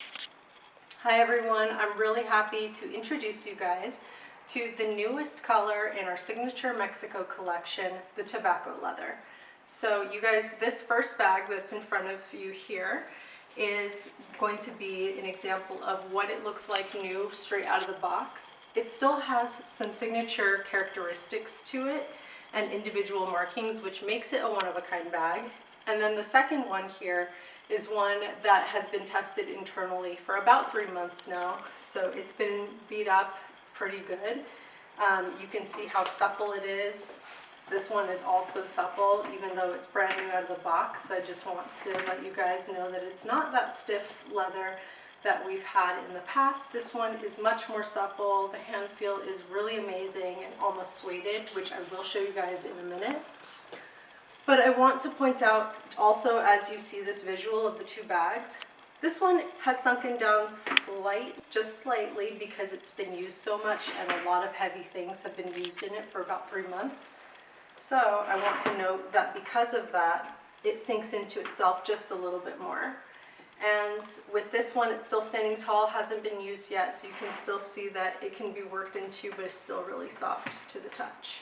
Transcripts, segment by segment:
Hi everyone, I'm really happy to introduce you guys to the newest color in our signature Mexico collection, the tobacco leather. So you guys, this first bag that's in front of you here is going to be an example of what it looks like new straight out of the box. It still has some signature characteristics to it and individual markings, which makes it a one-of-a-kind bag. And then the second one here is one that has been tested internally for about 3 months now. So it's been beat up pretty good. You can see how supple it is. This one is also supple, even though it's brand new out of the box. I just want to let you guys know that it's not that stiff leather that we've had in the past. This one is much more supple. The hand feel is really amazing and almost suede, which I will show you guys in a minute. But I want to point out also, as you see this visual of the two bags, this one has sunken down just slightly because it's been used so much and a lot of heavy things have been used in it for about 3 months. So I want to note that because of that, it sinks into itself just a little bit more. And with this one, it's still standing tall, hasn't been used yet, so you can still see that it can be worked into, but it's still really soft to the touch.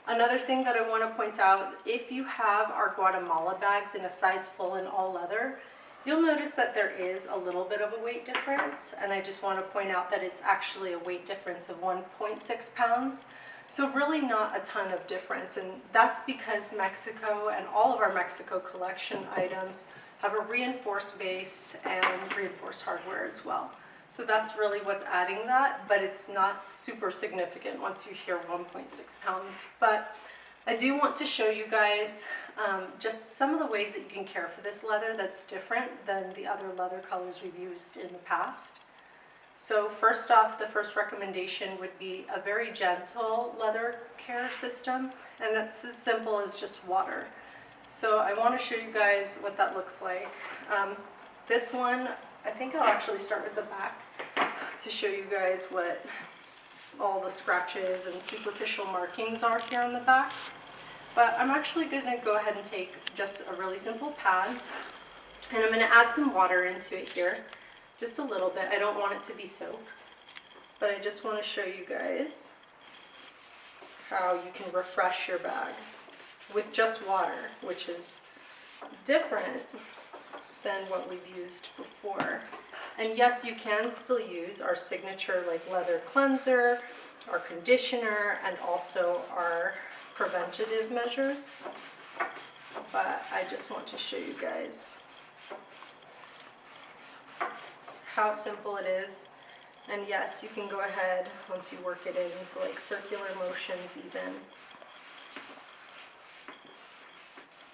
Another thing that I want to point out, if you have our Guatemala bags in a size full in all leather, you'll notice that there is a little bit of a weight difference, and I just want to point out that it's actually a weight difference of 1.6 pounds. So really not a ton of difference, and that's because Mexico and all of our Mexico collection items have a reinforced base and reinforced hardware as well. So that's really what's adding that, but it's not super significant once you hear 1.6 pounds. But I do want to show you guys just some of the ways that you can care for this leather that's different than the other leather colors we've used in the past. So first off, the first recommendation would be a very gentle leather care system, and that's as simple as just water. So I want to show you guys what that looks like. This one, I think I'll actually start with the back to show you guys what all the scratches and superficial markings are here on the back. But I'm actually going to go ahead and take just a really simple pad, and I'm going to add some water into it here, just a little bit. I don't want it to be soaked, but I just want to show you guys how you can refresh your bag with just water, which is different than what we've used before. And yes, you can still use our signature like leather cleanser, our conditioner, and also our preventative measures. But I just want to show you guys how simple it is. And yes, you can go ahead once you work it into like circular motions even.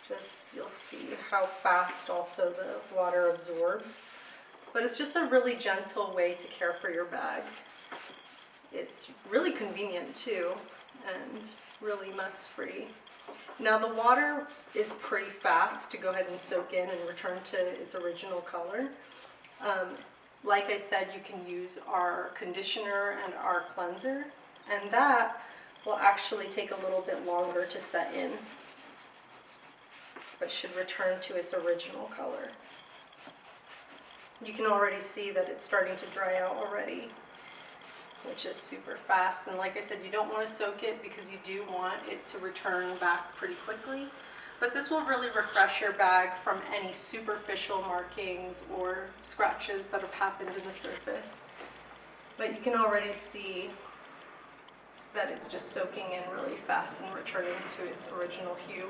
Just, you'll see how fast also the water absorbs. But it's just a really gentle way to care for your bag. It's really convenient too, and really mess-free. Now the water is pretty fast to go ahead and soak in and return to its original color. Like I said, you can use our conditioner and our cleanser, and that will actually take a little bit longer to set in, but should return to its original color. You can already see that it's starting to dry out already, which is super fast. And like I said, you don't want to soak it because you do want it to return back pretty quickly. But this will really refresh your bag from any superficial markings or scratches that have happened in the surface. But you can already see that it's just soaking in really fast and returning to its original hue.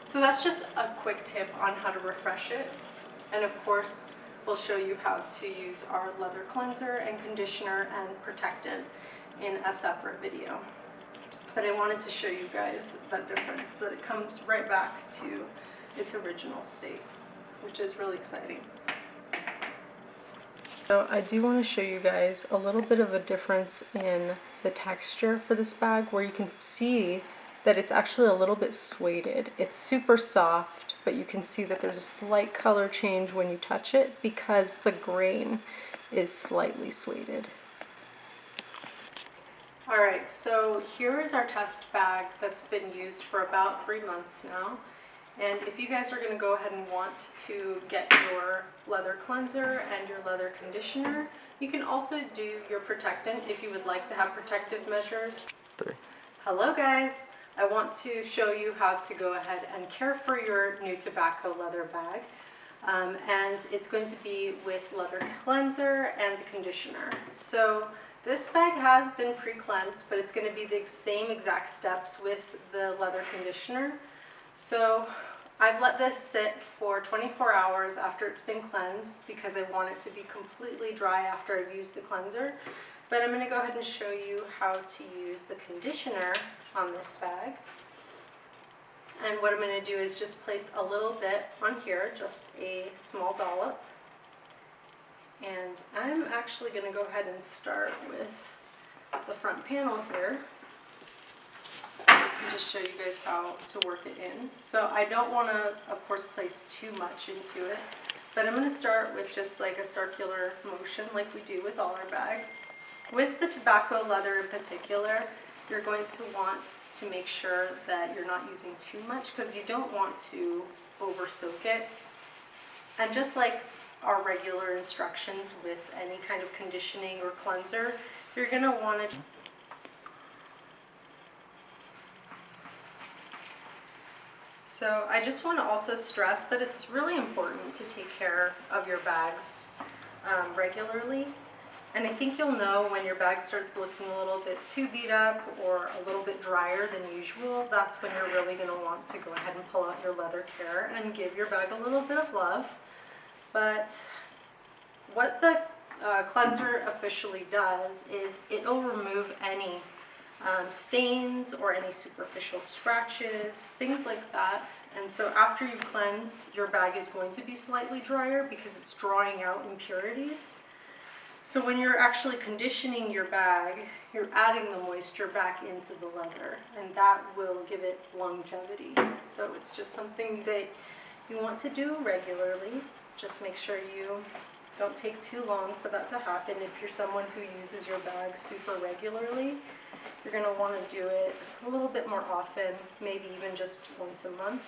So that's just a quick tip on how to refresh it. And of course, we'll show you how to use our leather cleanser and conditioner and protectant in a separate video. But I wanted to show you guys that difference, that it comes right back to its original state, which is really exciting. So I do want to show you guys a little bit of a difference in the texture for this bag, where you can see that it's actually a little bit suede. It's super soft, but you can see that there's a slight color change when you touch it because the grain is slightly suede. Alright, so here is our test bag that's been used for about 3 months now. And if you guys are going to go ahead and want to get your leather cleanser and your leather conditioner, you can also do your protectant if you would like to have protective measures. Hello guys! I want to show you how to go ahead and care for your new tobacco leather bag. And it's going to be with leather cleanser and the conditioner. So this bag has been pre-cleansed, but it's going to be the same exact steps with the leather conditioner. So I've let this sit for 24 hours after it's been cleansed because I want it to be completely dry after I've used the cleanser. But I'm going to go ahead and show you how to use the conditioner on this bag. And what I'm going to do is just place a little bit on here, just a small dollop. And I'm actually going to go ahead and start with the front panel here. And just show you guys how to work it in. So I don't want to, of course, place too much into it, but I'm going to start with just like a circular motion like we do with all our bags. With the tobacco leather in particular, you're going to want to make sure that you're not using too much because you don't want to over soak it. And just like our regular instructions with any kind of conditioning or cleanser, you're going to want to So I just want to also stress that it's really important to take care of your bags regularly. And I think you'll know when your bag starts looking a little bit too beat up or a little bit drier than usual. That's when you're really going to want to go ahead and pull out your leather care and give your bag a little bit of love. But what the cleanser officially does is it'll remove any stains or any superficial scratches, things like that. And so after you've cleansed, your bag is going to be slightly drier because it's drawing out impurities. So when you're actually conditioning your bag, you're adding the moisture back into the leather, and that will give it longevity. So it's just something that you want to do regularly. Just make sure you don't take too long for that to happen. If you're someone who uses your bag super regularly, you're going to want to do it a little bit more often, maybe even just once a month.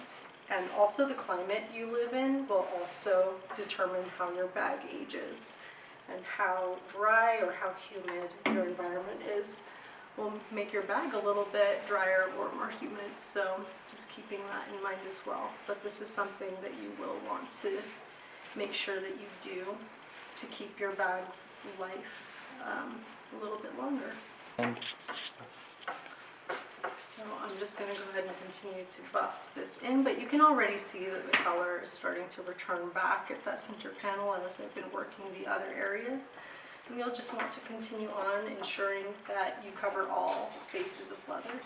And also the climate you live in will also determine how your bag ages. And how dry or how humid your environment is will make your bag a little bit drier or more humid. So just keeping that in mind as well. But this is something that you will want to make sure that you do to keep your bag's life a little bit longer. So I'm just going to go ahead and continue to buff this in, but you can already see that the color is starting to return back at that center panel as I've been working the other areas. And you'll just want to continue on ensuring that you cover all spaces of leather.